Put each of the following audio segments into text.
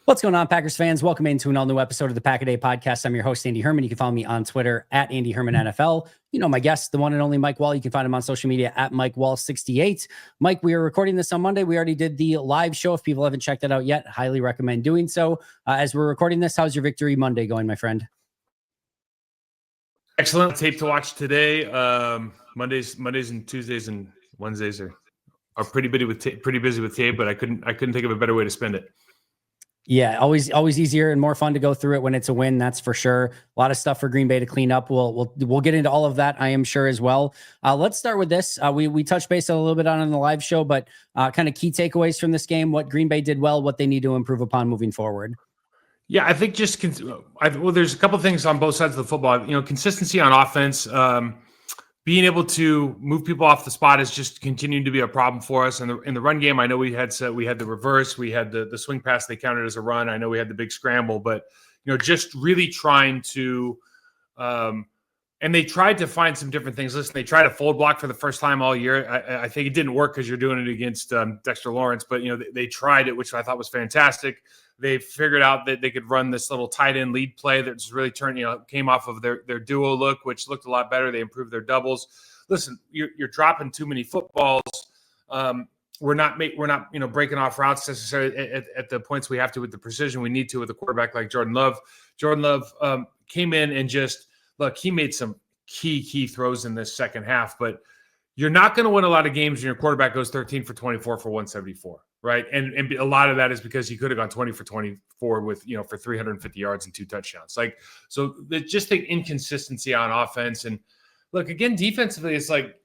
What's going on, Packers fans? Welcome into an all-new episode of the Pack a Day podcast. I'm your host, Andy Herman. You can follow me on Twitter at Andy Herman NFL. You know my guest, the one and only Mike Wall. You can find him on social media at Mike Wall68. Mike, we are recording this on Monday. We already did the live show. If people haven't checked that out yet, highly recommend doing so. As we're recording this, how's your Victory Monday going, my friend? Excellent tape to watch today. Mondays and Tuesdays and Wednesdays are pretty busy with tape, but I couldn't think of a better way to spend it. Yeah, always easier and more fun to go through it when it's a win. That's for sure. A lot of stuff for Green Bay to clean up. We'll get into all of that, I am sure, as well. Let's start with this. We touched base a little bit on in the live show, but kind of key takeaways from this game, what Green Bay did well, what they need to improve upon moving forward. Yeah, I think there's a couple of things on both sides of the football. Consistency on offense. Being able to move people off the spot is just continuing to be a problem for us. And in the run game, I know we had the reverse, we had the swing pass they counted as a run. I know we had the big scramble, but just really trying to, and they tried to find some different things. Listen, they tried to fold block for the first time all year. I think it didn't work because you're doing it against Dexter Lawrence, but they tried it, which I thought was fantastic. They figured out that they could run this little tight end lead play that's really came off of their duo look, which looked a lot better. They improved their doubles. Listen, you're dropping too many footballs. We're not breaking off routes necessarily at the points we have to with the precision we need to with a quarterback like Jordan Love. Jordan Love came in and he made some key throws in this second half, but you're not going to win a lot of games when your quarterback goes 13 for 24 for 174. Right. And a lot of that is because he could have gone 20 for 24 with, for 350 yards and 2 touchdowns. So just the inconsistency on offense. And look, again, defensively, it's like,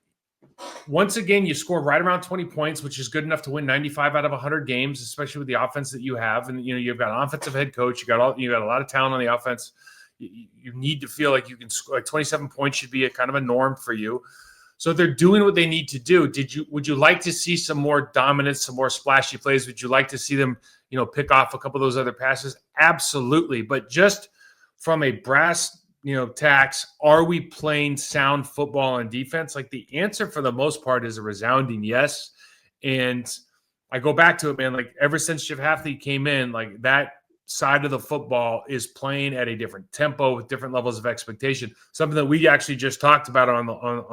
once again, you score right around 20 points, which is good enough to win 95 out of 100 games, especially with the offense that you have. And, you've got an offensive head coach. You got a lot of talent on the offense. You need to feel like you can score. Like 27 points should be a kind of a norm for you. So they're doing what they need to do. Would you like to see some more dominance, some more splashy plays? Would you like to see them, pick off a couple of those other passes? Absolutely. But just from a brass, tacks, are we playing sound football on defense? Like, the answer for the most part is a resounding yes. And I go back to it, man. Like, ever since Jeff Hafley came in, like, that side of the football is playing at a different tempo with different levels of expectation. Something that we actually just talked about on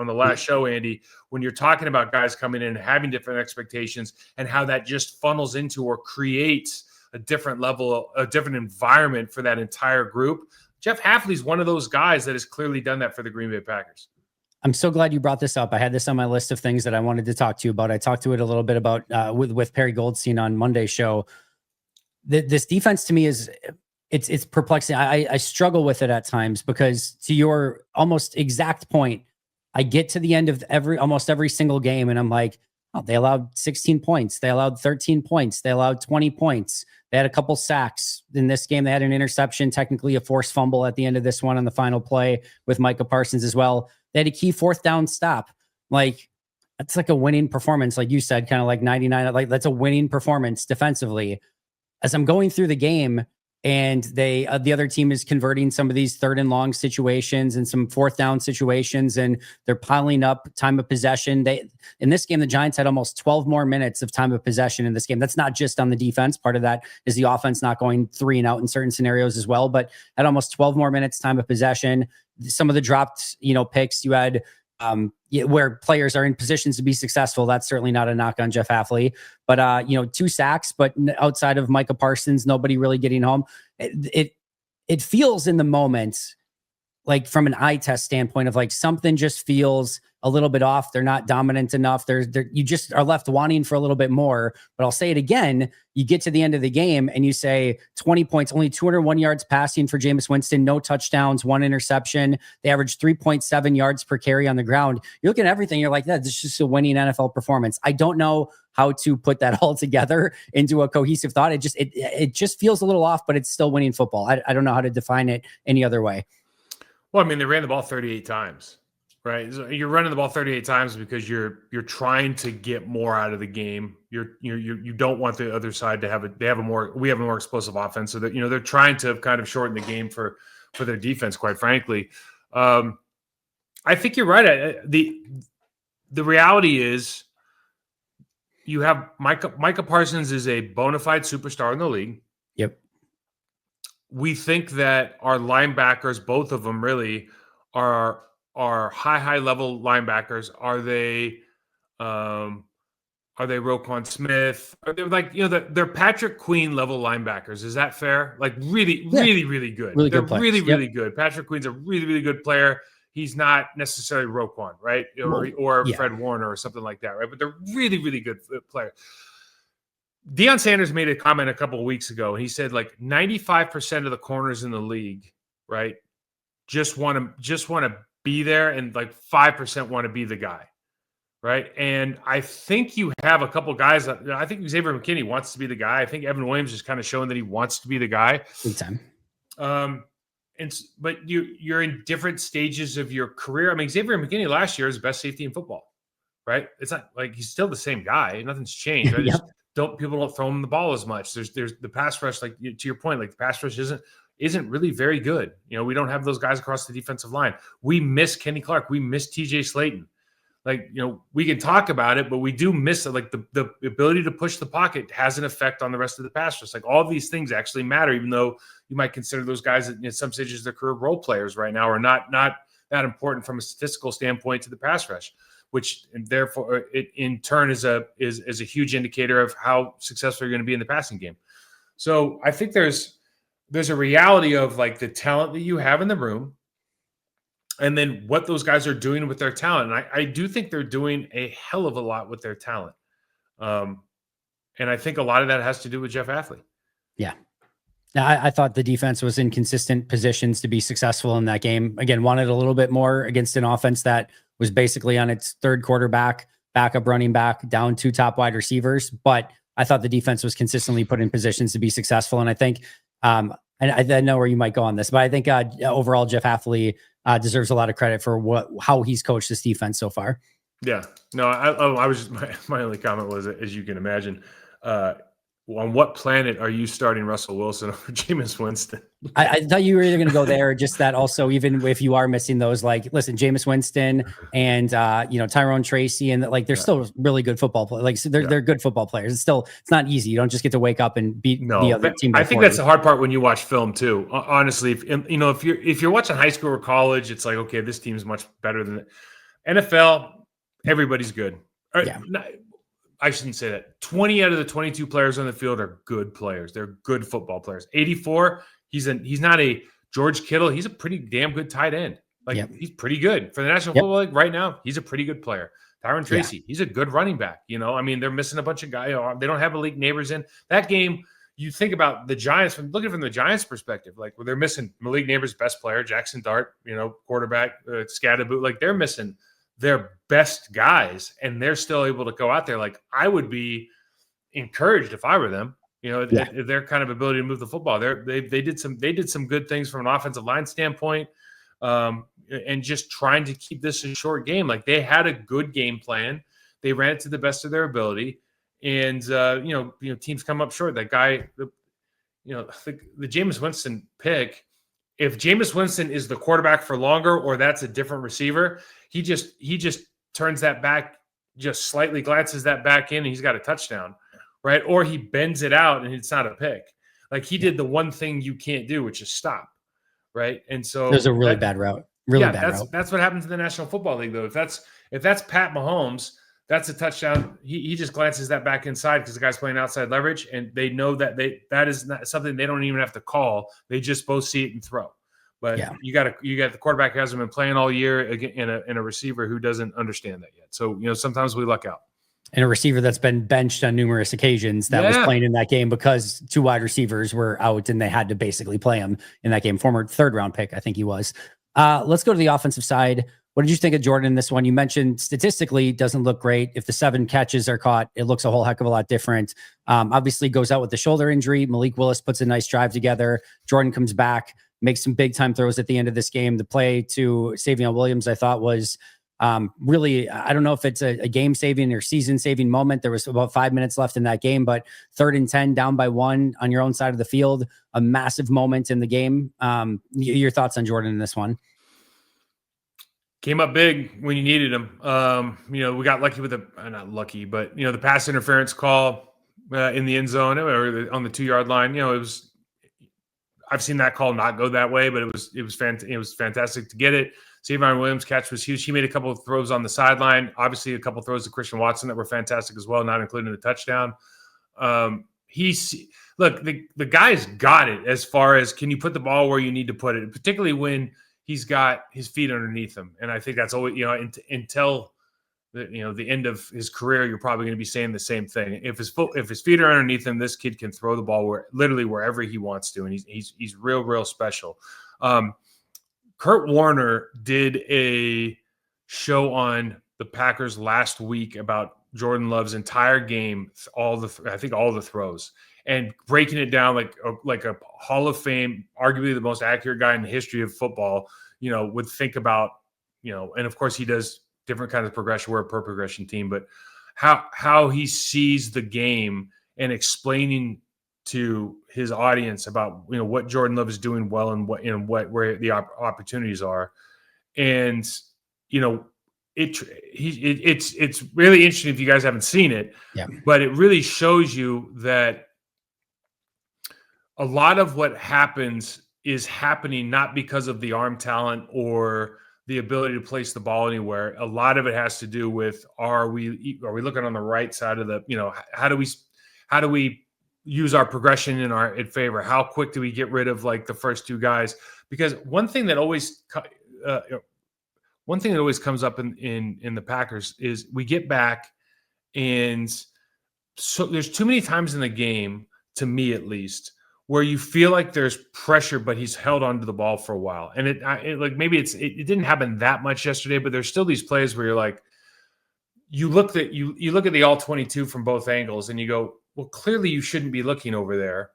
the last show, Andy, when you're talking about guys coming in and having different expectations and how that just funnels into or creates a different level, a different environment for that entire group. Jeff Hafley's one of those guys that has clearly done that for the Green Bay Packers. I'm so glad you brought this up. I had this on my list of things that I wanted to talk to you about. I talked to it a little bit about with Perry Goldstein on Monday's show. This defense to me it's perplexing. I struggle with it at times because, to your almost exact point, I get to the end of almost every single game and I'm like, oh, they allowed 16 points. They allowed 13 points. They allowed 20 points. They had a couple sacks in this game. They had an interception, technically a forced fumble at the end of this one on the final play with Micah Parsons as well. They had a key 4th down stop. Like, that's like a winning performance. Like you said, kind of like 99, like that's a winning performance defensively. As I'm going through the game and the other team is converting some of these 3rd and long situations and some 4th down situations, and they're piling up time of possession. In this game, the Giants had almost 12 more minutes of time of possession in this game. That's not just on the defense. Part of that is the offense not going 3 and out in certain scenarios as well, but at almost 12 more minutes time of possession. Some of the dropped, picks you had, where players are in positions to be successful. That's certainly not a knock on Jeff Hafley, but 2 sacks, but outside of Micah Parsons, nobody really getting home. It feels in the moment, like from an eye test standpoint, of like something just feels a little bit off. They're not dominant enough. You just are left wanting for a little bit more. But I'll say it again. You get to the end of the game and you say 20 points, only 201 yards passing for Jameis Winston, no touchdowns, 1 interception. They averaged 3.7 yards per carry on the ground. You look at everything, you're like, that's just a winning NFL performance. I don't know how to put that all together into a cohesive thought. It just feels a little off, but it's still winning football. I don't know how to define it any other way. Well, I mean, they ran the ball 38 times. Right, so you're running the ball 38 times because you're trying to get more out of the game. You don't want the other side to we have a more explosive offense, so that they're trying to kind of shorten the game for their defense. Quite frankly, I think you're right. The reality is you have Micah Parsons is a bona fide superstar in the league. Yep. we think that our linebackers, both of them really, are high level linebackers. Um, are they Roquan Smith? Are they like, they're Patrick Queen level linebackers? Is that fair? Like really, Yeah, really, really good. really They're good really, players. Yep. really good. Patrick Queen's a really, really good player. He's not necessarily Roquan, right? Or Yeah. Fred Warner or something like that, right? But they're really, really good players. Deion Sanders made a comment a couple of weeks ago, and he said like 95% of the corners in the league, right, just want to be there, and like 5% want to be the guy, right? And I think you have a couple guys. I think Xavier McKinney wants to be the guy. I think Evan Williams is kind of showing that he wants to be the guy. Big time. But you're in different stages of your career. I mean, Xavier McKinney last year is the best safety in football, right? It's not like he's still the same guy. Nothing's changed. Right? Yep. People don't throw him the ball as much. There's the pass rush, like to your point, like the pass rush isn't really very good. We don't have those guys across the defensive line. We miss Kenny Clark. We miss TJ Slayton. Like, we can talk about it, but we do miss it. Like the ability to push the pocket has an effect on the rest of the pass rush. Like all of these things actually matter, even though you might consider those guys in some stages of their career role players right now are not that important from a statistical standpoint to the pass rush, which and therefore it in turn is a huge indicator of how successful you're going to be in the passing game. So I think there's a reality of like the talent that you have in the room, and then what those guys are doing with their talent. And I do think they're doing a hell of a lot with their talent. And I think a lot of that has to do with Jeff Athley. Yeah. Now, I thought the defense was in consistent positions to be successful in that game. Again, wanted a little bit more against an offense that was basically on its third quarterback, backup running back, down 2 top wide receivers. But I thought the defense was consistently put in positions to be successful. And I think, and I know where you might go on this, but I think overall Jeff Athley deserves a lot of credit for how he's coached this defense so far. Yeah, no, I was just, my only comment was, as you can imagine, on what planet are you starting Russell Wilson over Jameis Winston? I thought you were either going to go there, or just that also, even if you are missing those, like, listen, Jameis Winston and, Tyrone Tracy, and like, they're still really good football players. Like, so they're good football players. It's not easy. You don't just get to wake up and beat the other team. I think that's the hard part when you watch film too. Honestly, if you're watching high school or college, it's like, okay, this team is much better than NFL. Everybody's good. Yeah. I shouldn't say that. 20 out of the 22 players on the field are good players. They're good football players. 84, he's not a George Kittle. He's a pretty damn good tight end. He's pretty good for the National Football League right now. He's a pretty good player. Tyrone Tracy, he's a good running back. I mean, they're missing a bunch of guys. They don't have Malik Neighbors in that game. You think about the Giants, looking from the Giants' perspective, like where they're missing Malik Neighbors' best player, Jackson Dart, quarterback, Scadaboo. Like they're missing their best guys, and they're still able to go out there. Like I would be encouraged if I were them, their kind of ability to move the football. They did some good things from an offensive line standpoint, and just trying to keep this a short game. Like they had a good game plan. They ran it to the best of their ability, and teams come up short. That guy, the Jameis Winston pick. If Jameis Winston is the quarterback for longer, or that's a different receiver, he just turns that back, just slightly glances that back in, and he's got a touchdown, right? Or he bends it out and it's not a pick. Like he did the one thing you can't do, which is stop, right? And so there's a really bad route. That's what happens in the National Football League, though. If that's Pat Mahomes, that's a touchdown. He just glances that back inside because the guy's playing outside leverage, and they know that is not something they don't even have to call. They just both see it and throw. But you got the quarterback who hasn't been playing all year in a receiver who doesn't understand that yet. So sometimes we luck out. And a receiver that's been benched on numerous occasions that was playing in that game because 2 wide receivers were out and they had to basically play him in that game. Former 3rd round pick, I think he was. Let's go to the offensive side. What did you think of Jordan in this one? You mentioned statistically doesn't look great. If the 7 catches are caught, it looks a whole heck of a lot different. Obviously goes out with the shoulder injury. Malik Willis puts a nice drive together. Jordan comes back, makes some big time throws at the end of this game. The play to Savion Williams, I thought was really, I don't know if it's a game saving or season saving moment. There was about 5 minutes left in that game, but 3rd and 10 down by 1 on your own side of the field, a massive moment in the game. Your thoughts on Jordan in this one? Came up big when you needed him. We got lucky with not lucky, but the pass interference call in the end zone or on the 2-yard line. I've seen that call not go that way, but it was fantastic to get it. Savion Williams' catch was huge. He made a couple of throws on the sideline. Obviously, a couple of throws to Christian Watson that were fantastic as well, not including the touchdown. The guy's got it as far as can you put the ball where you need to put it, particularly when he's got his feet underneath him. And I think that's always, until the end of his career, you're probably going to be saying the same thing. If his feet are underneath him, this kid can throw the ball literally wherever he wants to, and he's real special. Kurt Warner did a show on the Packers last week about Jordan Love's entire game, all the throws, and breaking it down like a Hall of Fame, arguably the most accurate guy in the history of football, would think about, and of course he does different kinds of progression. We're a per progression team, but how he sees the game and explaining to his audience about what Jordan Love is doing well and where the opportunities are, and it's really interesting if you guys haven't seen it. Yeah. But it really shows you that a lot of what happens is happening not because of the arm talent or the ability to place the ball anywhere. A lot of it has to do with are we looking on the right side of the how do we use our progression in favor? How quick do we get rid of like the first two guys? Because one thing that always comes up in the Packers is we get back, and so there's too many times in the game, to me at least, where you feel like there's pressure, but he's held onto the ball for a while. And it didn't happen that much yesterday, but there's still these plays where you're like, you look at the all 22 from both angles, and you go, well, clearly you shouldn't be looking over there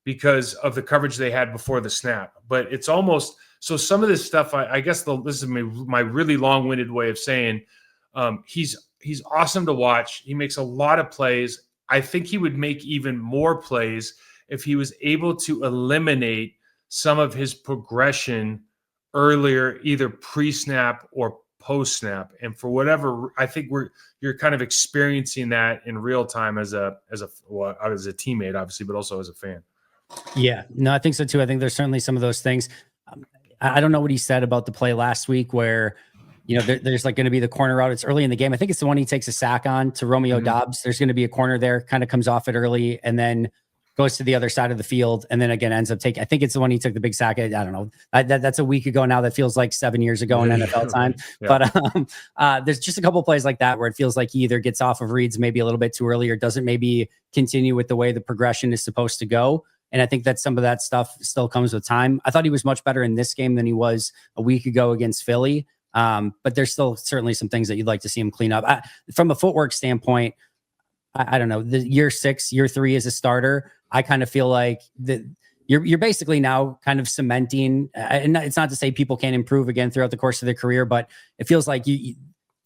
because of the coverage they had before the snap. But it's almost so some of this stuff. I guess this is my really long-winded way of saying he's awesome to watch. He makes a lot of plays. I think he would make even more plays if he was able to eliminate some of his progression earlier, either pre-snap or post-snap. And for whatever, I think you're kind of experiencing that in real time as a teammate, obviously, but also as a fan. Yeah, no, I think so too. I think there's certainly some of those things. I don't know what he said about the play last week where, there's like going to be the corner route. It's early in the game. I think it's the one he takes a sack on to Romeo Doubs. There's going to be a corner there, kind of comes off it early and then goes to the other side of the field, and then again ends up taking. I think it's the one he took the big sack. I don't know. That's a week ago now. That feels like 7 years ago in NFL time. Yeah. But there's just a couple plays like that where it feels like he either gets off of reads maybe a little bit too early or doesn't maybe continue with the way the progression is supposed to go. And I think that some of that stuff still comes with time. I thought he was much better in this game than he was a week ago against Philly. But there's still certainly some things that you'd like to see him clean up. From a footwork standpoint, I don't know. The year 3 as a starter, I kind of feel like that you're basically now kind of cementing. And it's not to say people can't improve again throughout the course of their career, but it feels like you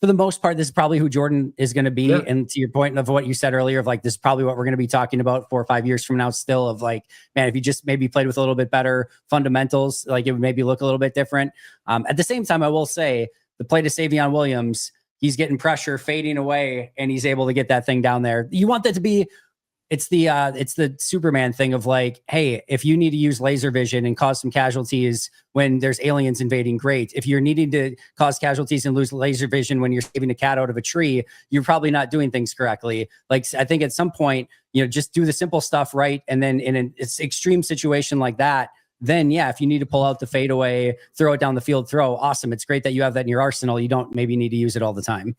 for the most part, this is probably who Jordan is going to be. Yeah. And to your point of what you said earlier of like, this is probably what we're going to be talking about 4 or 5 years from now still of like, man, if you just maybe played with a little bit better fundamentals, like it would maybe look a little bit different. At the same time, I will say the play to Savion Williams, he's getting pressure fading away and he's able to get that thing down there. You want that to be, it's the Superman thing of like, hey, if you need to use laser vision and cause some casualties when there's aliens invading, great. If you're needing to cause casualties and lose laser vision when you're saving a cat out of a tree, you're probably not doing things correctly. Like, I think at some point, just do the simple stuff right. And then in an extreme situation like that, then yeah, if you need to pull out the fadeaway, throw it down the field, awesome. It's great that you have that in your arsenal. You don't maybe need to use it all the time.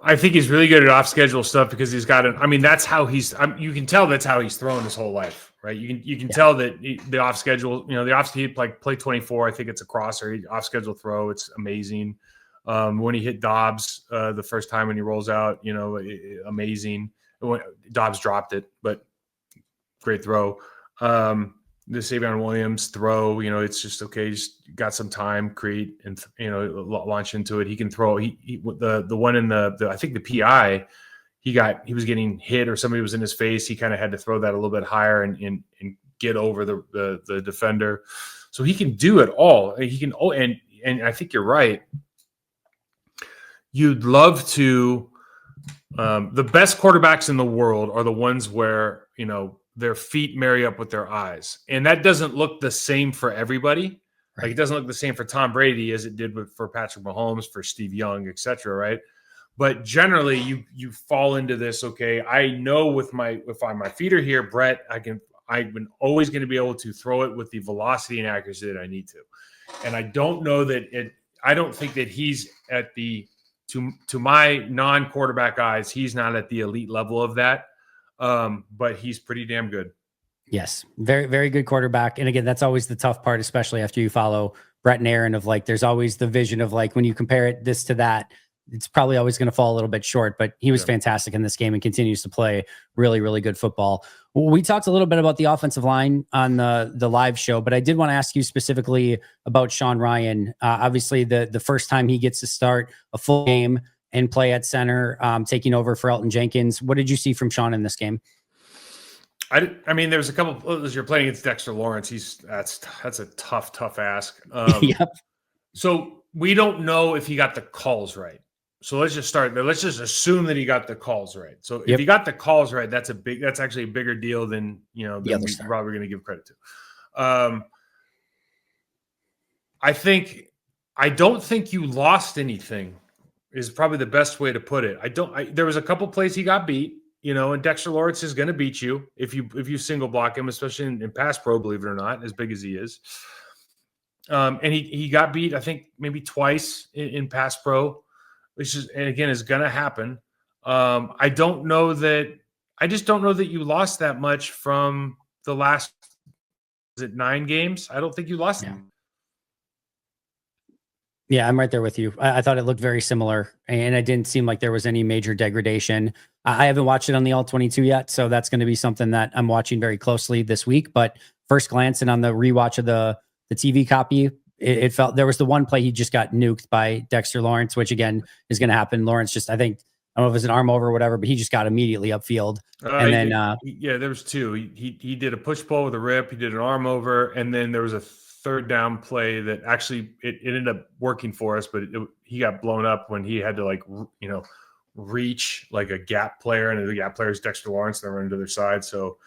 I think he's really good at off-schedule stuff because he's got that's how you can tell that's how he's thrown his whole life, right? You can tell that the off-schedule, like play 24, I think it's a crosser, off-schedule throw. It's amazing. When he hit Dobbs the first time when he rolls out, amazing. When Dobbs dropped it, but great throw. The Savion Williams throw, it's just okay. Just got some time, create and launch into it. He can throw. The one in the I think the PI, he was getting hit or somebody was in his face. He kind of had to throw that a little bit higher and get over the defender. So he can do it all. He can. Oh, and I think you're right. You'd love to. The best quarterbacks in the world are the ones where their feet marry up with their eyes. And that doesn't look the same for everybody. Right. Like it doesn't look the same for Tom Brady as it did for Patrick Mahomes, for Steve Young, et cetera, right? But generally you fall into this, okay, I know if my feet are here, Brett, I'm always going to be able to throw it with the velocity and accuracy that I need to. And I don't know that I don't think that he's at to my non-quarterback eyes, he's not at the elite level of that. But he's pretty damn good. Yes. Very, very good quarterback. And again, that's always the tough part, especially after you follow Brett and Aaron, of like, there's always the vision of like, when you compare this to that, it's probably always going to fall a little bit short, but he was fantastic in this game and continues to play really, really good football. We talked a little bit about the offensive line on the live show, but I did want to ask you specifically about Sean Rhyan. Obviously the first time he gets to start a full game and play at center, taking over for Elgton Jenkins. What did you see from Sean in this game? I mean, there's a couple as you're playing against Dexter Lawrence. That's a tough ask. Yep. So we don't know if he got the calls right. So let's just start there. Let's just assume that he got the calls right. So if he got the calls right, that's actually a bigger deal than we're probably going to give credit to. I don't think you lost anything is probably the best way to put it. There was a couple plays he got beat, and Dexter Lawrence is going to beat you if you single block him, especially in pass pro, believe it or not, as big as he is. And he got beat, I think maybe twice in pass pro. Which is, and again, is going to happen. I just don't know that you lost that much from the last, 9 games? I don't think you lost them. Yeah, I'm right there with you. I thought it looked very similar, and it didn't seem like there was any major degradation. I haven't watched it on the All-22 yet, so that's going to be something that I'm watching very closely this week. But first glance and on the rewatch of the TV copy, it felt there was the one play he just got nuked by Dexter Lawrence, which again is going to happen. Lawrence just, I don't know if it was an arm over or whatever, but he just got immediately upfield. And then, there was 2. He did a push pull with a rip. He did an arm over, and then there was a third down play that actually it ended up working for us, but he got blown up when he had to reach like a gap player, and the gap player is Dexter Lawrence. They run to their side. So,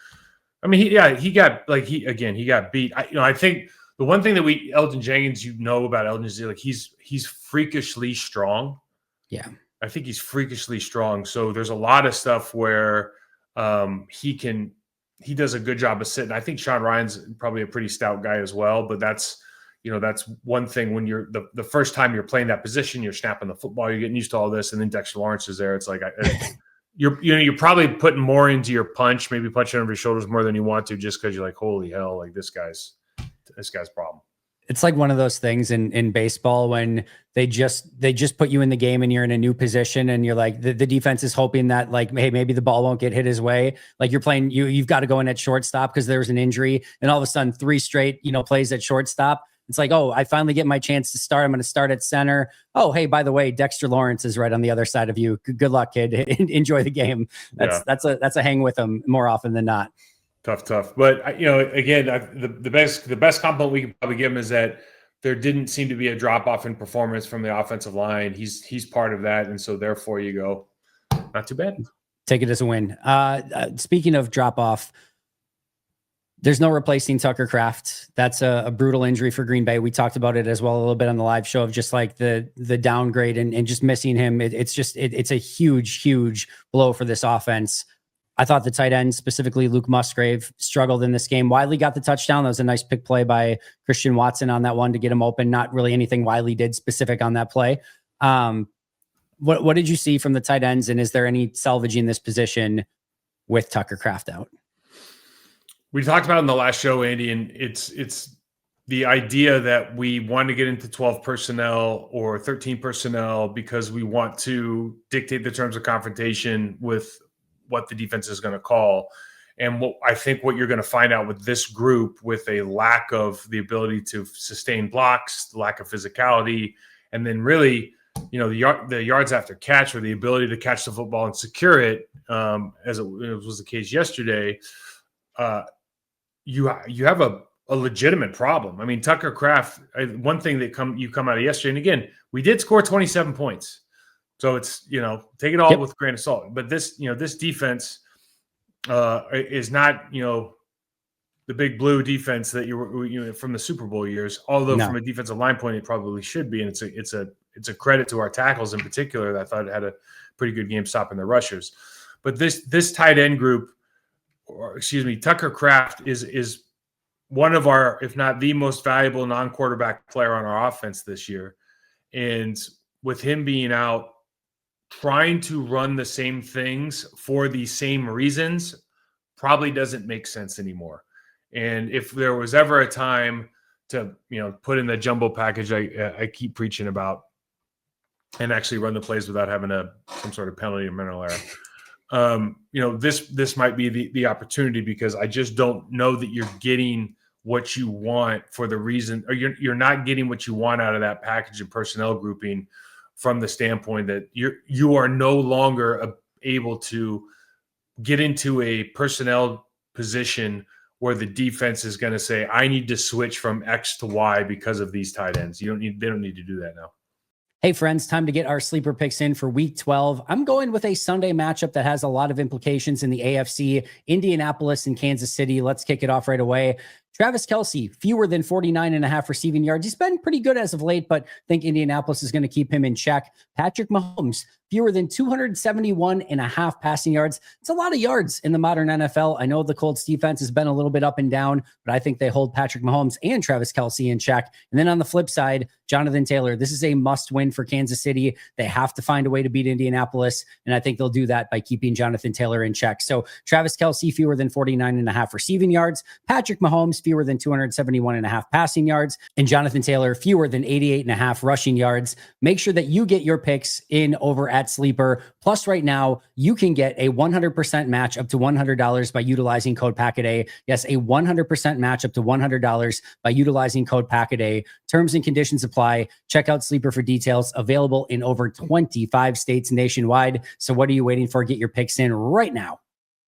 I mean, he got beat. I think. The one thing that Elgton Jenkins, about Elgton is he's freakishly strong. Yeah. I think he's freakishly strong. So there's a lot of stuff where he does a good job of sitting. I think Sean Ryan's probably a pretty stout guy as well, but that's one thing when you're the first time you're playing that position, you're snapping the football, you're getting used to all this. And then Dexter Lawrence is there. It's like, you're probably putting more into your punch, maybe punching over your shoulders more than you want to, just because you're like, holy hell, like this guy's problem. It's like one of those things in baseball when they just put you in the game and you're in a new position and you're like, the defense is hoping that like, hey, maybe the ball won't get hit his way. Like you're playing, you've got to go in at shortstop because there's an injury, and all of a sudden 3 straight, plays at shortstop. It's like, oh, I finally get my chance to start. I'm going to start at center. Oh, hey, by the way, Dexter Lawrence is right on the other side of you. Good luck, kid. Enjoy the game. That's a hang with him more often than not. Tough. But again, the best compliment we can probably give him is that there didn't seem to be a drop off in performance from the offensive line. He's part of that, and so therefore you go, not too bad. Take it as a win. Speaking of drop off, there's no replacing Tucker Kraft. That's a brutal injury for Green Bay. We talked about it as well a little bit on the live show of just like the downgrade and just missing him. It's a huge blow for this offense. I thought the tight end, specifically Luke Musgrave, struggled in this game. Wiley got the touchdown. That was a nice pick play by Christian Watson on that one to get him open. Not really anything Wiley did specific on that play. What did you see from the tight ends, and is there any salvaging this position with Tucker Kraft out? We talked about it in the last show, Andy, and it's the idea that we want to get into 12 personnel or 13 personnel because we want to dictate the terms of confrontation with what the defense is going to call. And I think what you're going to find out with this group, with a lack of the ability to sustain blocks, the lack of physicality, and then really, the yards after catch, or the ability to catch the football and secure it, as it was the case yesterday, you have a legitimate problem. I mean, Tucker Kraft, one thing that you come out of yesterday, and again, we did score 27 points. So it's, take it all with a grain of salt. But this defense, is not, the big blue defense that from the Super Bowl years. Although No. from a defensive line point, it probably should be, and it's a credit to our tackles in particular. I thought it had a pretty good game stopping the rushers. But this tight end group, Tucker Kraft is one of our, if not the most valuable non-quarterback player on our offense this year. And with him being out, trying to run the same things for the same reasons probably doesn't make sense anymore. And if there was ever a time to, put in the jumbo package I keep preaching about and actually run the plays without having some sort of penalty or mental error, this might be the opportunity, because I just don't know that you're getting what you want for the reason, or you're not getting what you want out of that package of personnel grouping, from the standpoint that you are no longer able to get into a personnel position where the defense is going to say, I need to switch from X to Y because of these tight ends. They don't need to do that now. Hey friends, time to get our sleeper picks in for week 12. I'm going with a Sunday matchup that has a lot of implications in the AFC, Indianapolis and Kansas City. Let's kick it off right away. Travis Kelce, fewer than 49.5 receiving yards. He's been pretty good as of late, but I think Indianapolis is going to keep him in check. Patrick Mahomes, fewer than 271.5 passing yards. It's a lot of yards in the modern NFL. I know the Colts defense has been a little bit up and down, but I think they hold Patrick Mahomes and Travis Kelce in check. And then on the flip side, Jonathan Taylor, this is a must win for Kansas City. They have to find a way to beat Indianapolis, and I think they'll do that by keeping Jonathan Taylor in check. So Travis Kelce, fewer than 49.5 receiving yards. Patrick Mahomes, fewer than 271.5 passing yards. And Jonathan Taylor, fewer than 88.5 rushing yards. Make sure that you get your picks in over at Sleeper. Plus, right now, you can get a 100% match up to $100 by utilizing code PACKET-A. Yes, a 100% match up to $100 by utilizing code PACKET-A. Terms and conditions apply. Check out Sleeper for details. Available in over 25 states nationwide. So what are you waiting for? Get your picks in right now.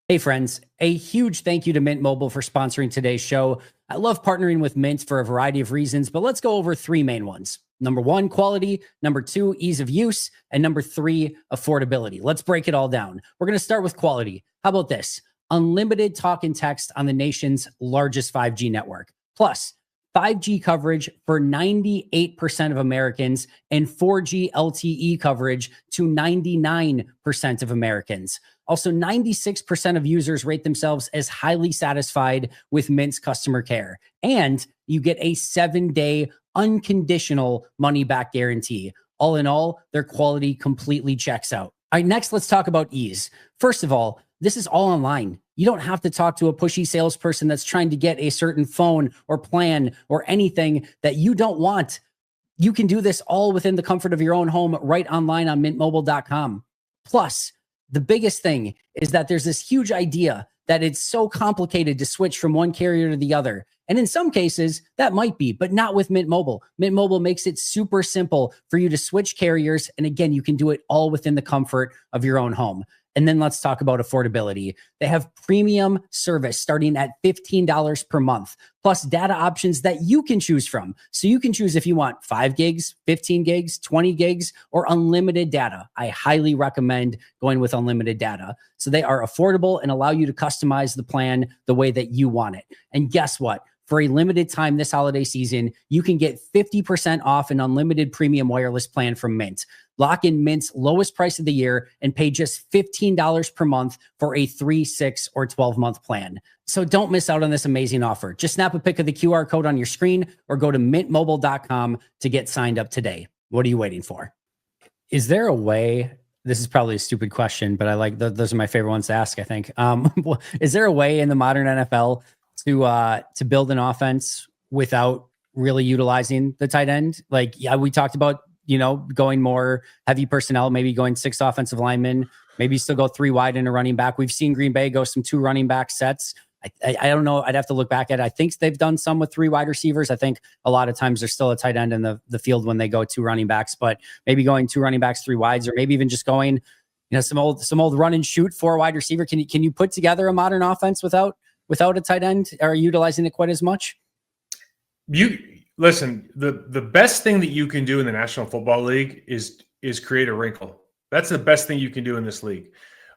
Hey friends, a huge thank you to Mint Mobile for sponsoring today's show. I love partnering with Mint for a variety of reasons, but let's go over three main ones. Number one, quality. Number two, ease of use. And number three, affordability. Let's break it all down. We're going to start with quality. How about this? Unlimited talk and text on the nation's largest 5G network. Plus, 5G coverage for 98% of Americans and 4G LTE coverage to 99% of Americans. Also, 96% of users rate themselves as highly satisfied with Mint's customer care. And you get a 7-day unconditional money-back guarantee. All in all, their quality completely checks out. All right, next, let's talk about ease. First of all, this is all online. You don't have to talk to a pushy salesperson that's trying to get a certain phone or plan or anything that you don't want. You can do this all within the comfort of your own home, right online on mintmobile.com. Plus, the biggest thing is that there's this huge idea that it's so complicated to switch from one carrier to the other. And in some cases, that might be, but not with Mint Mobile. Mint Mobile makes it super simple for you to switch carriers. And again, you can do it all within the comfort of your own home. And then let's talk about affordability. They have premium service starting at $15 per month, plus data options that you can choose from. So you can choose if you want 5 gigs, 15 gigs, 20 gigs, or unlimited data. I highly recommend going with unlimited data. So they are affordable and allow you to customize the plan the way that you want it. And guess what? For a limited time this holiday season, you can get 50% off an unlimited premium wireless plan from Mint. Lock in Mint's lowest price of the year and pay just $15 per month for a 3, 6, or 12-month plan. So don't miss out on this amazing offer. Just snap a pic of the QR code on your screen or go to mintmobile.com to get signed up today. What are you waiting for? Is there a way... This is probably a stupid question, but I like those are my favorite ones to ask, I think. Is there a way in the modern NFL to build an offense without really utilizing the tight end? Like, yeah, we talked about, going more heavy personnel, maybe going 6 offensive linemen, maybe still go 3 wide and a running back. We've seen Green Bay go some 2 running back sets. I don't know. I'd have to look back at it. I think they've done some with 3 wide receivers. I think a lot of times there's still a tight end in the field when they go 2 running backs, but maybe going 2 running backs, 3 wides, or maybe even just going, some old run and shoot 4 wide receiver. Can you put together a modern offense without a tight end? Are you utilizing it quite as much? You listen, the best thing that you can do in the National Football League is create a wrinkle. That's the best thing you can do in this league.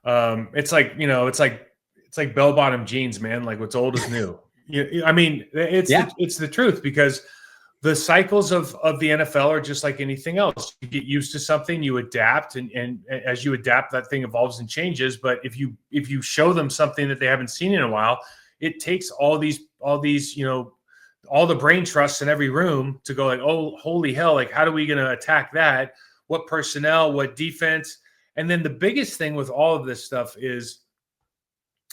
It's like it's like bell bottom jeans, man. Like what's old is new. I mean, it's the truth, because the cycles of the NFL are just like anything else. You get used to something, you adapt, and as you adapt, that thing evolves and changes. But if you show them something that they haven't seen in a while, it takes all these all the brain trusts in every room to go like, oh, holy hell, like how are we going to attack that? What personnel, what defense? And then the biggest thing with all of this stuff is,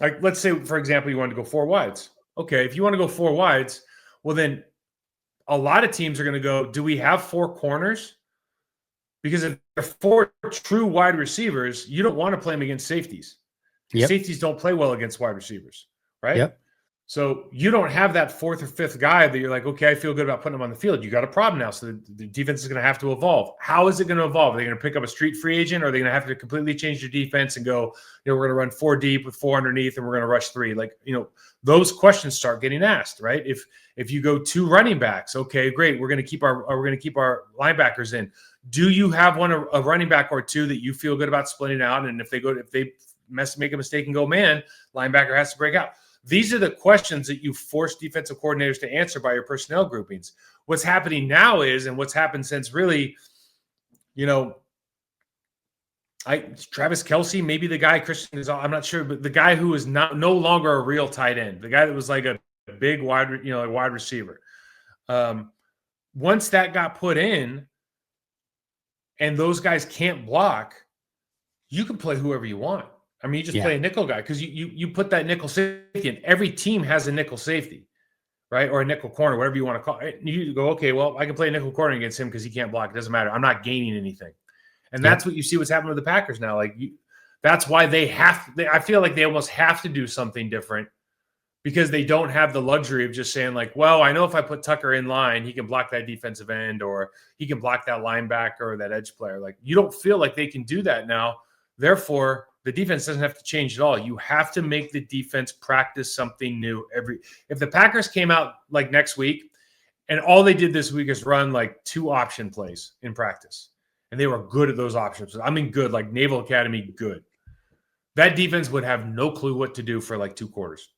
like, let's say, for example, you want to go 4 wides. Okay, if you want to go 4 wides, well, then a lot of teams are going to go, do we have 4 corners? Because if there are 4 true wide receivers, you don't want to play them against safeties. Yep. Safeties don't play well against wide receivers, right? Yep. So you don't have that 4th or 5th guy that you're like, okay, I feel good about putting him on the field. You got a problem now. So the defense is going to have to evolve. How is it going to evolve? Are they going to pick up a street free agent? Or are they going to have to completely change their defense and go, we're going to run 4 deep with 4 underneath and we're going to rush 3? Like, those questions start getting asked, right? If you go 2 running backs, okay, great. We're going to keep our linebackers in. Do you have a running back or 2 that you feel good about splitting out? And if they make a mistake and go, man, linebacker has to break out. These are the questions that you force defensive coordinators to answer by your personnel groupings. What's happening now is, and what's happened since really, Travis Kelce, maybe the guy Christian is, I'm not sure, but the guy who is no longer a real tight end, the guy that was like a big wide receiver. Once that got put in, and those guys can't block, you can play whoever you want. I mean, you just play a nickel guy, because you put that nickel safety in. Every team has a nickel safety, right? Or a nickel corner, whatever you want to call it. You go, okay, well, I can play a nickel corner against him because he can't block. It doesn't matter. I'm not gaining anything. And that's what you see what's happening with the Packers now. Like, that's why I feel like they almost have to do something different, because they don't have the luxury of just saying like, well, I know if I put Tucker in line, he can block that defensive end, or he can block that linebacker or that edge player. Like, you don't feel like they can do that now. Therefore, the defense doesn't have to change at all. You have to make the defense practice something new if the Packers came out like next week and all they did this week is run like 2 option plays in practice, and they were good at those options. I mean, good, like Naval Academy, good. That defense would have no clue what to do for like 2 quarters.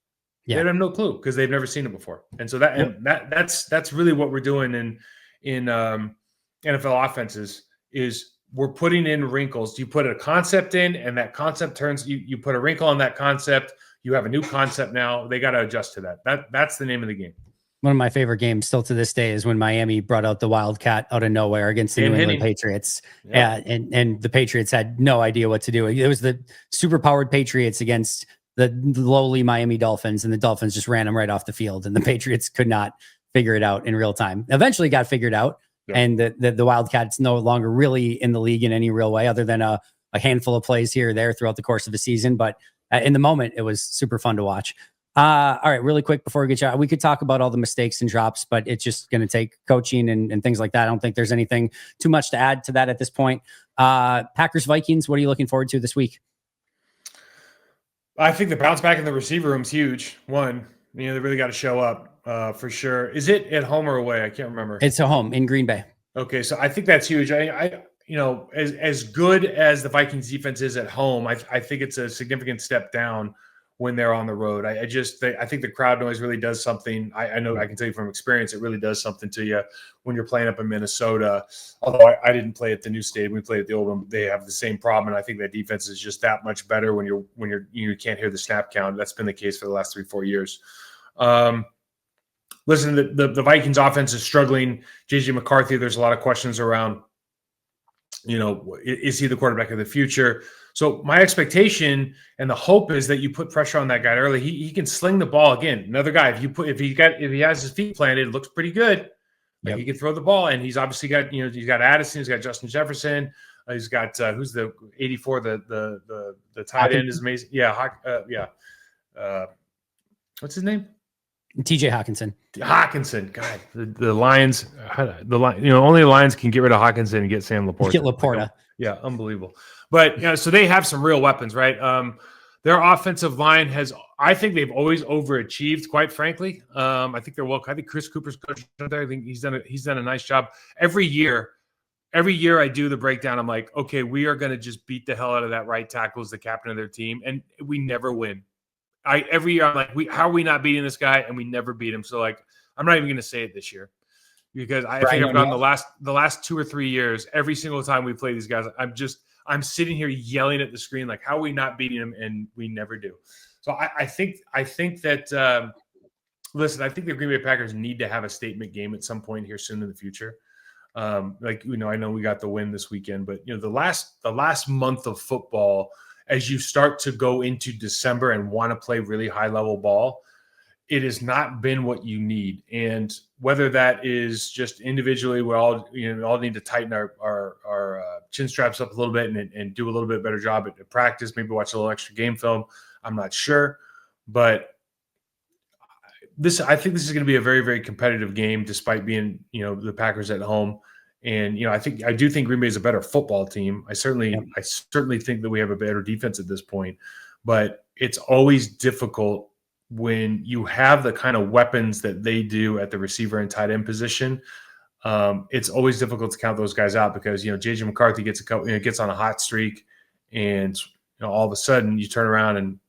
Yeah. They'd have no clue because they've never seen it before. And so that's really what we're doing in NFL offenses is we're putting in wrinkles. You put a concept in, and that concept turns. You put a wrinkle on that concept. You have a new concept now. They got to adjust to that. That's the name of the game. One of my favorite games still to this day is when Miami brought out the Wildcat out of nowhere against the New England Patriots. Yeah. And the Patriots had no idea what to do. It was the superpowered Patriots against the lowly Miami Dolphins, and the Dolphins just ran them right off the field, and the Patriots could not figure it out in real time. Eventually got figured out. Yeah. And the Wildcats no longer really in the league in any real way, other than a handful of plays here or there throughout the course of the season. But in the moment, it was super fun to watch. All right, really quick before we get you out, we could talk about all the mistakes and drops, but it's just going to take coaching and things like that. I don't think there's anything too much to add to that at this point. Packers Vikings, what are you looking forward to this week? I think the bounce back in the receiver room is huge. One, they really got to show up. For sure. Is it at home or away? I can't remember. It's at home in Green Bay. Okay, so I think that's huge. I as good as the Vikings defense is at home, I think it's a significant step down when they're on the road. I think the crowd noise really does something. I know, I can tell you from experience, it really does something to you when you're playing up in Minnesota. Although I didn't play at the new stadium, we played at the old one. They have the same problem, and I think that defense is just that much better when you can't hear the snap count. That's been the case for the last 3-4 years. Listen, the Vikings offense is struggling. JJ McCarthy, there's a lot of questions around, is he the quarterback of the future? So my expectation and the hope is that you put pressure on that guy early. He can sling the ball again. Another guy, if he has his feet planted, it looks pretty good. Like, he can throw the ball, and he's obviously got, he's got Addison, he's got Justin Jefferson, he's got who's the 84, the tight end is amazing. Yeah, what's his name? TJ Hawkinson. God, the Lions, only the Lions can get rid of Hawkinson and get Sam Laporta. Get Laporta. Yeah, unbelievable. But, so they have some real weapons, right? Their offensive line I think they've always overachieved, quite frankly. I think I think Chris Cooper's coach there. I think he's done a nice job. Every year I do the breakdown. I'm like, okay, we are going to just beat the hell out of that right tackle as the captain of their team. And we never win. every year I'm like, how are we not beating this guy? And we never beat him. So like, I'm not even going to say it this year because I think I've gone the last 2 or 3 years, every single time we play these guys, I'm sitting here yelling at the screen, like, how are we not beating them? And we never do. So I think that, listen, I think the Green Bay Packers need to have a statement game at some point here soon in the future. Like, I know we got the win this weekend, but the last month of football, as you start to go into December and want to play really high level ball, it has not been what you need. And whether that is just individually, we all need to tighten our chin straps up a little bit and do a little bit better job at practice, maybe watch a little extra game film. I'm not sure, but I think this is going to be a very, very competitive game, despite being, the Packers at home. And, I do think Green Bay is a better football team. I certainly think that we have a better defense at this point, but it's always difficult when you have the kind of weapons that they do at the receiver and tight end position. It's always difficult to count those guys out because, JJ McCarthy gets gets on a hot streak, and all of a sudden you turn around and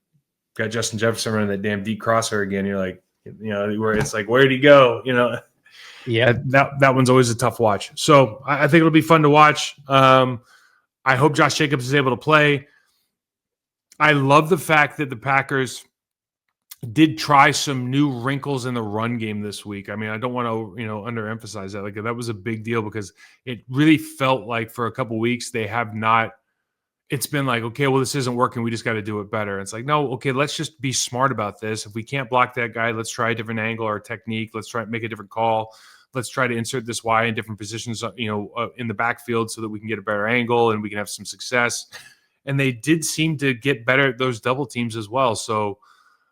got Justin Jefferson running that damn deep crosser again. You're like, where it's like, where'd he go? Yeah, that one's always a tough watch. So I think it'll be fun to watch. I hope Josh Jacobs is able to play. I love the fact that the Packers did try some new wrinkles in the run game this week. I mean, I don't want to, underemphasize that. Like, that was a big deal because it really felt like for a couple weeks they have not. It's been like, okay, well, this isn't working. We just got to do it better. It's like, no, okay, let's just be smart about this. If we can't block that guy, let's try a different angle or technique. Let's try to make a different call. Let's try to insert this Y in different positions, in the backfield so that we can get a better angle and we can have some success. And they did seem to get better at those double teams as well. So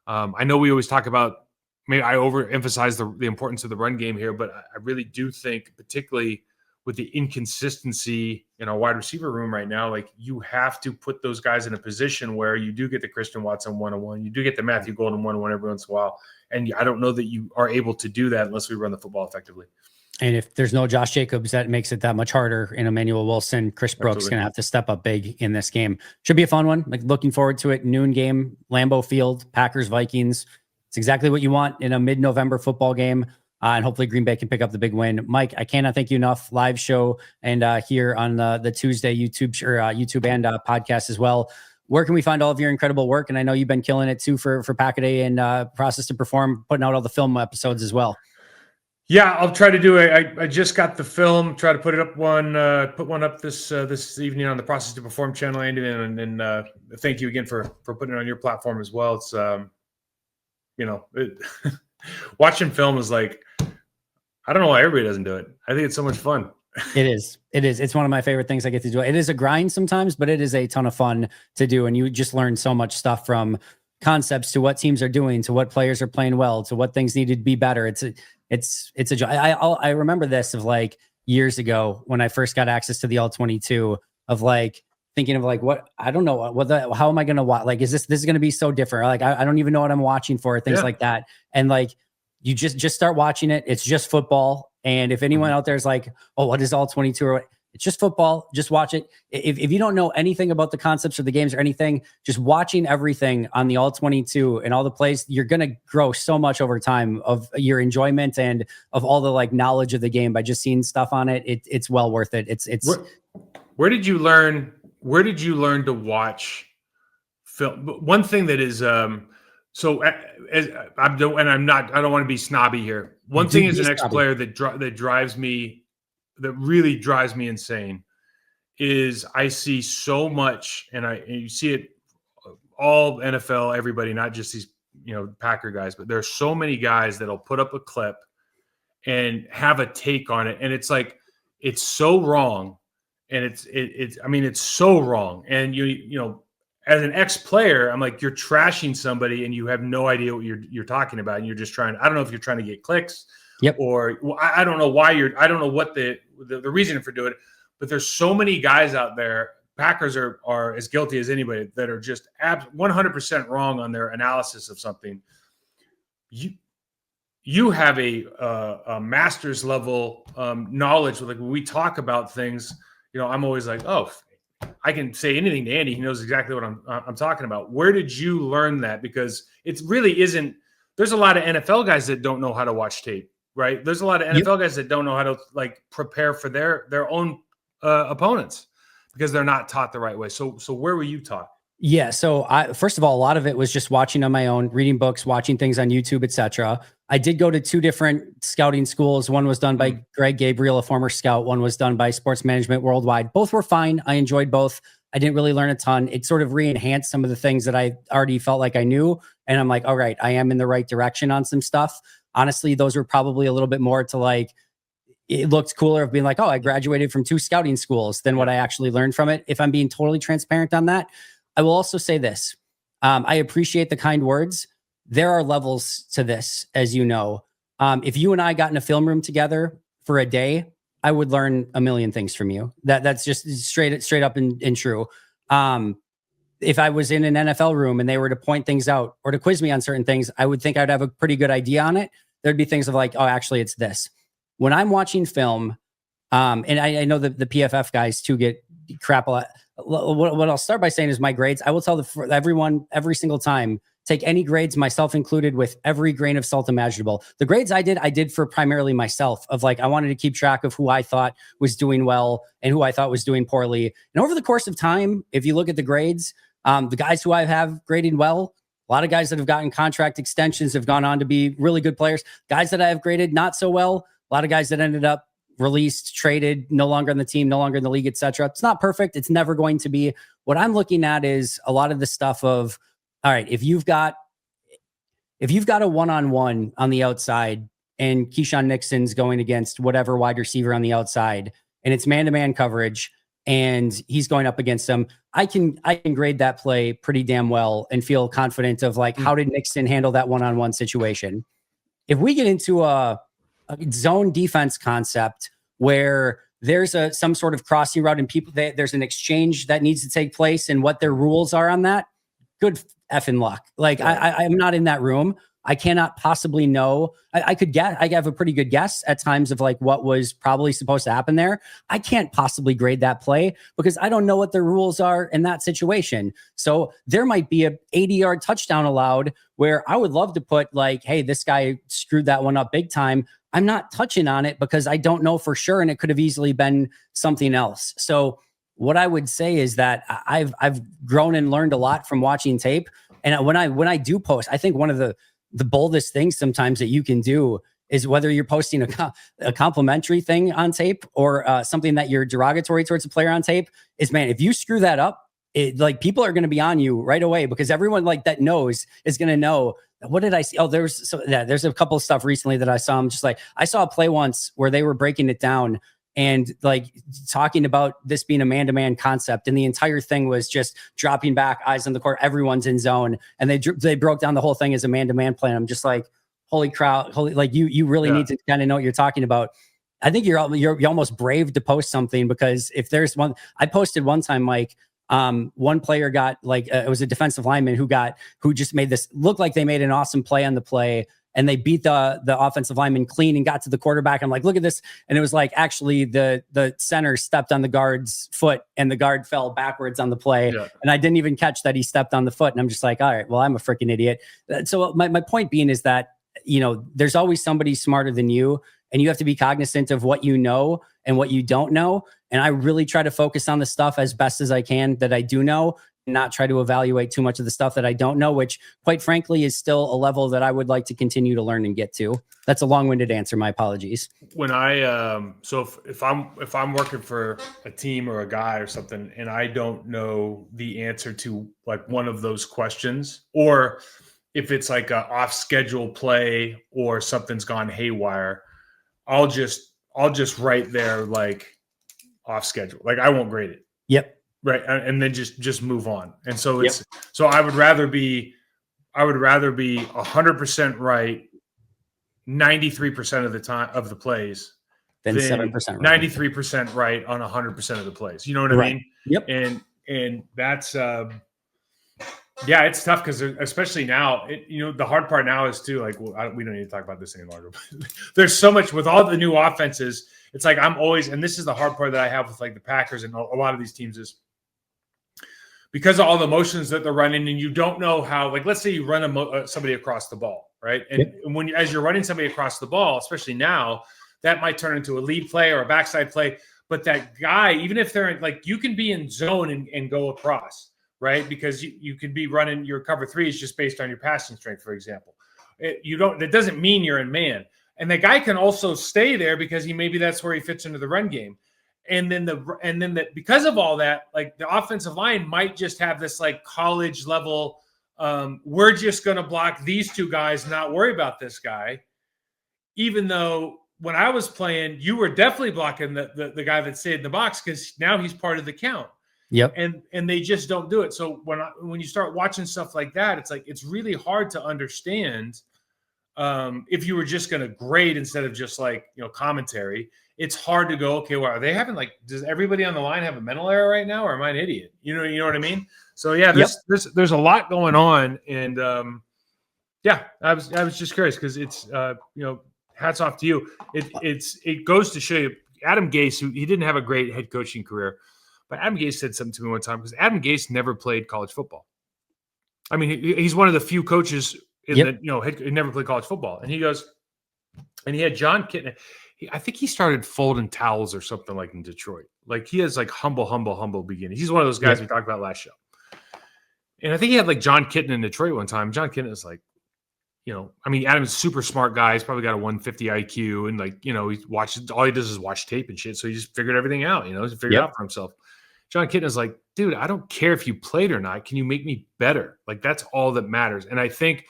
I know we always talk about, maybe I overemphasize the importance of the run game here, but I really do think, particularly with the inconsistency in our wide receiver room right now, like, you have to put those guys in a position where you do get the Christian Watson one-on-one, you do get the Matthew Golden one-on-one every once in a while. And I don't know that you are able to do that unless we run the football effectively. And if there's no Josh Jacobs, that makes it that much harder. And Emmanuel Wilson, Chris Brooks going to have to step up big in this game. Should be a fun one. Like, looking forward to it. Noon game, Lambeau Field, Packers, Vikings. It's exactly what you want in a mid-November football game. And hopefully Green Bay can pick up the big win. Mike, I cannot thank you enough. Live show and here on the Tuesday YouTube and podcast as well. Where can we find all of your incredible work? And I know you've been killing it too for Pack-A-Day and Process to Perform, putting out all the film episodes as well. Yeah, I'll try to do it. I just got the film. Try to put one up this evening on the Process to Perform channel, Andy, and thank you again for putting it on your platform as well. It's watching film is like, I don't know why everybody doesn't do it. I think it's so much fun. It is. It's one of my favorite things I get to do. It is a grind sometimes, but it is a ton of fun to do. And you just learn so much stuff, from concepts to what teams are doing, to what players are playing well, to what things need to be better. It's a joy. I remember this of like years ago when I first got access to the All-22, of like thinking of like, what, I don't know how am I going to watch? Like, this is going to be so different. Like, I don't even know what I'm watching for, things like that. And like, you just start watching it. It's just football. And if anyone out there is like, oh, what is All-22 or what? It's just football. Just watch it. If you don't know anything about the concepts or the games or anything, just watching everything on the All-22 and all the plays, you're going to grow so much over time of your enjoyment and of all the like knowledge of the game by just seeing stuff on it. It's well worth it. It's Where did you learn to watch film? One thing that is so I don't want to be snobby here. One thing as an ex-player that really drives me insane is I see so much, and you see it all NFL, everybody, not just these Packer guys, but there's so many guys that'll put up a clip and have a take on it, and it's like, it's so wrong, and it's so wrong, and as an ex-player, I'm like, you're trashing somebody and you have no idea what you're talking about, and you're just trying. I don't know if you're trying to get clicks, or I don't know why I don't know what the reason for doing it, but there's so many guys out there. Packers are as guilty as anybody that are just 100% wrong on their analysis of something. You have a master's level knowledge. Like, when we talk about things, I'm always like, oh, I can say anything to Andy. He knows exactly what I'm talking about. Where did you learn that? Because it really isn't. There's a lot of NFL guys that don't know how to watch tape, right? There's a lot of NFL guys that don't know how to like prepare for their own opponents because they're not taught the right way. So where were you taught? Yeah. So first of all, a lot of it was just watching on my own, reading books, watching things on YouTube, etc. I did go to 2 different scouting schools. One was done by Greg Gabriel, a former scout. One was done by Sports Management Worldwide. Both were fine. I enjoyed both. I didn't really learn a ton. It sort of re-enhanced some of the things that I already felt like I knew. And I'm like, all right, I am in the right direction on some stuff. Honestly, those were probably a little bit more to like, it looked cooler of being like, oh, I graduated from 2 scouting schools than what I actually learned from it. If I'm being totally transparent on that. I will also say this. I appreciate the kind words. There are levels to this, as you know. If you and I got in a film room together for a day, I would learn a million things from you. That's just straight up and true. If I was in an NFL room and they were to point things out or to quiz me on certain things, I would think I'd have a pretty good idea on it. There'd be things of like, oh, actually, it's this. When I'm watching film, and I know that the PFF guys too get crap a lot. What I'll start by saying is my grades. I will tell everyone every single time, take any grades, myself included, with every grain of salt imaginable. The grades I did for primarily myself of like, I wanted to keep track of who I thought was doing well and who I thought was doing poorly. And over the course of time, if you look at the grades, the guys who I have graded well, a lot of guys that have gotten contract extensions have gone on to be really good players. Guys that I have graded not so well, a lot of guys that ended up released, traded, no longer on the team, no longer in the league, etc. It's not perfect. It's never going to be. What I'm looking at is a lot of the stuff of, all right, if you've got a one-on-one on the outside and Keyshawn Nixon's going against whatever wide receiver on the outside and it's man-to-man coverage and he's going up against them, I can grade that play pretty damn well and feel confident of like, how did Nixon handle that one-on-one situation? If we get into a zone defense concept where there's some sort of crossing route and there's an exchange that needs to take place and what their rules are on that, good effing luck. Like I'm not in that room. I cannot possibly know. I could guess. I have a pretty good guess at times of like what was probably supposed to happen there. I can't possibly grade that play because I don't know what the rules are in that situation. So there might be a 80-yard touchdown allowed where I would love to put like, hey, this guy screwed that one up big time. I'm not touching on it because I don't know for sure. And it could have easily been something else. So what I would say is that I've grown and learned a lot from watching tape. And when I do post, I think one of the boldest things sometimes that you can do is whether you're posting a complimentary thing on tape or something that you're derogatory towards a player on tape is, man, if you screw that up, like people are going to be on you right away because everyone like that knows is going to know. What did I see? Oh, there's a couple of stuff recently that I saw. I'm just like, I saw a play once where they were breaking it down and like talking about this being a man-to-man concept. And the entire thing was just dropping back, eyes on the court, everyone's in zone. And they broke down the whole thing as a man-to-man plan. I'm just like, holy crowd, like you really need to kind of know what you're talking about. I think you're almost brave to post something because if there's one, I posted one time, like, one player got like, it was a defensive lineman who just made this look like they made an awesome play on the play. And they beat the offensive lineman clean and got to the quarterback. I'm like, look at this. And it was like, actually the center stepped on the guard's foot and the guard fell backwards on the play. Yeah. And I didn't even catch that he stepped on the foot. And I'm just like, all right, well, I'm a freaking idiot. So my point being is that, you know, there's always somebody smarter than you and you have to be cognizant of what you know and what you don't know. And I really try to focus on the stuff as best as I can that I do know, not try to evaluate too much of the stuff that I don't know, which quite frankly is still a level that I would like to continue to learn and get to. That's a long-winded answer. My apologies. When I, so if I'm working for a team or a guy or something, and I don't know the answer to like one of those questions, or if it's like a off schedule play or something's gone haywire, I'll just write there like off schedule. Like I won't grade it. Yep. Right. And then just move on. And so so I would rather be 100% right 93% of the time of the plays than 7% right. 93% right on 100% of the plays. You know what I mean? Yep. And that's it's tough because especially now, the hard part now is too, like, well, we don't need to talk about this any longer. There's so much with all the new offenses. It's like I'm always, and this is the hard part that I have with like the Packers and a lot of these teams is because of all the motions that they're running, and you don't know how, like, let's say you run somebody across the ball, right? And when as you're running somebody across the ball, especially now, that might turn into a lead play or a backside play. But that guy, even if they're like, you can be in zone and go across, right? Because you could be running your cover three is just based on your passing strength, for example. That doesn't mean you're in man. And the guy can also stay there because maybe that's where he fits into the run game. And then because of all that, like the offensive line might just have this like college level, we're just going to block these two guys, not worry about this guy. Even though when I was playing, you were definitely blocking the guy that stayed in the box because now he's part of the count. Yep. And they just don't do it. So when you start watching stuff like that, it's like it's really hard to understand. If you were just going to grade instead of just like, commentary, it's hard to go, okay, well, are they having does everybody on the line have a mental error right now, or am I an idiot? You know what I mean? So yeah, there's a lot going on. And I was just curious because it's, hats off to you. It goes to show you Adam Gase, who he didn't have a great head coaching career, but Adam Gase said something to me one time because Adam Gase never played college football. I mean, he's one of the few coaches he never played college football. And he goes, and he had John Kitna. I think he started folding towels or something like in Detroit. Like he has like humble beginnings. He's one of those guys we talked about last show. And I think he had like John Kitna in Detroit one time. John Kitna is like, Adam's a super smart guy. He's probably got a 150 IQ and he watches, all he does is watch tape and shit. So he just figured everything out, he figured it out for himself. John Kitna is like, dude, I don't care if you played or not. Can you make me better? Like, that's all that matters. And I think,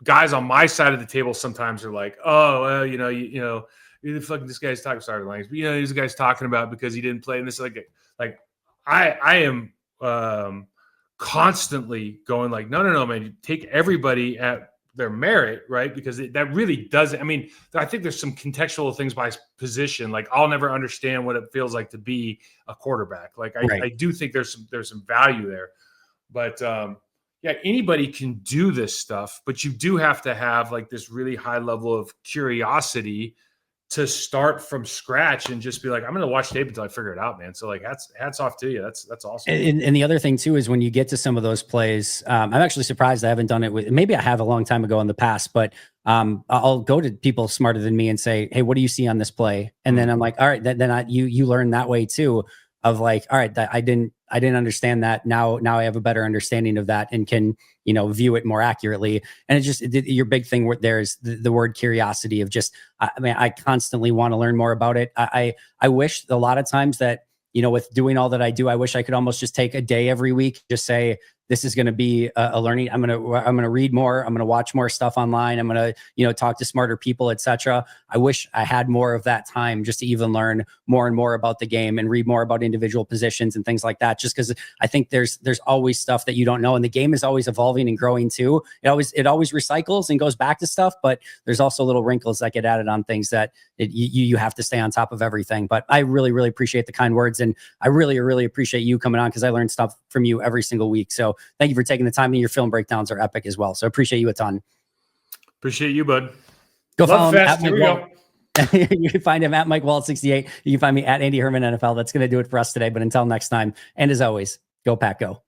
guys on my side of the table sometimes are like, oh, well, who the fuck this guy's talking, sorry, Langs, but he's the guy's talking about because he didn't play. And this is like I am constantly going like, no, man, you take everybody at their merit, right? Because that really doesn't. I mean, I think there's some contextual things by position. Like, I'll never understand what it feels like to be a quarterback. Like, I do think there's some value there, but anybody can do this stuff, but you do have to have like this really high level of curiosity to start from scratch and just be like, I'm going to watch tape until I figure it out, man. So like, hats off to you. That's awesome. And the other thing too, is when you get to some of those plays, I'm actually surprised I haven't done it with, maybe I have a long time ago in the past, but I'll go to people smarter than me and say, hey, what do you see on this play? And then I'm like, all right, then you learn that way too, of like, all right, I didn't understand that. Now I have a better understanding of that and can, view it more accurately. And it's just your big thing there is the word curiosity of just, I constantly want to learn more about it. I wish a lot of times that, with doing all that I do, I wish I could almost just take a day every week, just say, this is going to be a learning. I'm going to read more. I'm going to watch more stuff online. I'm going to, talk to smarter people, etc. I wish I had more of that time just to even learn more and more about the game and read more about individual positions and things like that. Just because I think there's always stuff that you don't know, and the game is always evolving and growing too. It always recycles and goes back to stuff, but there's also little wrinkles that get added on things that you have to stay on top of everything. But I really, really appreciate the kind words, and I really, really appreciate you coming on because I learned stuff from you every single week. So thank you for taking the time, and your film breakdowns are epic as well. So I appreciate you a ton. Appreciate you, bud. Go follow him at Mike Walt. You can find him at Mike Walt 68. You can find me at Andy Herman NFL. That's going to do it for us today. But until next time, and as always, go Pack Go.